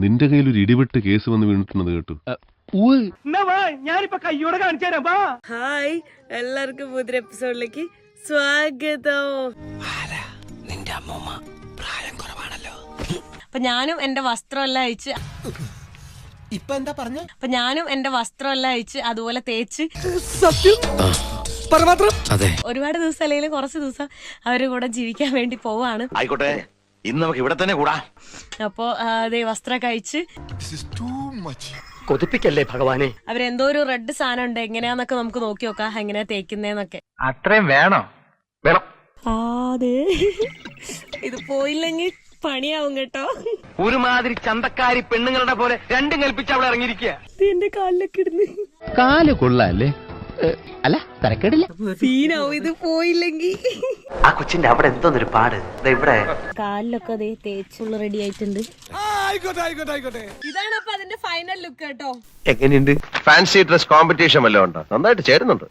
നിന്റെ കയ്യിൽ ഒരു ഇടിവെട്ട് കേസ് വന്ന് വീണിട്ടുള്ളത് കേട്ടു. ഞാനിപ്പോ കയ്യോടെ കാണിച്ചു തരാം. ഹായ്, എല്ലാവർക്കും പുതിയ എപ്പിസോഡിലേക്ക് സ്വാഗതം. നിന്റെ അമ്മൂമ്മ പ്രായം കുറവാണല്ലോ. അപ്പൊ ഞാനും എന്റെ വസ്ത്രമെല്ലാം അയച്ച് ഇപ്പൊ എന്താ പറഞ്ഞ? അപ്പൊ ഞാനും എന്റെ വസ്ത്രമെല്ലാം അയച്ച് അതുപോലെ തേച്ച് അതെ, ഒരുപാട് ദിവസം അല്ലെങ്കിൽ കുറച്ച് ദിവസം അവരുടെ കൂടെ ജീവിക്കാൻ വേണ്ടി പോവാണ്. ആയിക്കോട്ടെ, ഇന്ന് നമുക്ക് ഇവിടെ തന്നെ കൂടാ. അപ്പൊ അതേ വസ്ത്രമൊക്കെ അയച്ച് കൊതിപ്പിക്കല്ലേ ഭഗവാനെ. അവരെന്തോ ഒരു റെഡ് സാധനം ഉണ്ട്, എങ്ങനെയാന്നൊക്കെ നമുക്ക് നോക്കി നോക്കാം എങ്ങനെയാ തേക്കുന്നേന്നൊക്കെ. അത്രയും വേണോ? വേണം. അതെ, ഇത് പോയില്ലെങ്കിൽ പണിയാവും കേട്ടോ. ഒരുമാതിരി ചന്തക്കാരി പെണ്ണുങ്ങളുടെ പോലെ രണ്ടും കൽപ്പിച്ച് അവിടെ ഇറങ്ങിയിരിക്കുക. ഇത് എന്റെ കാലിലൊക്കെ ഇടുന്നു. കാല് കൊള്ളാല്ലേ? അല്ല, തരക്കേടില്ല. സീനാവും ഇത് പോയില്ലെങ്കിൽ. ആ കൊച്ചിന്റെ അവിടെ എന്തോന്നൊരു പാട് ഇവിടെ കാലിലൊക്കെ അതേ തേച്ചുള്ള റെഡി ആയിട്ടുണ്ട്. ഇതാണ് അപ്പൊ അതിന്റെ ഫൈനൽ ലുക്ക് കേട്ടോ. എങ്ങനെയുണ്ട്? ഫാൻസി ഡ്രസ് കോമ്പറ്റീഷൻ വല്ലതും ഉണ്ടോ? നന്നായിട്ട് ചേരുന്നുണ്ട്.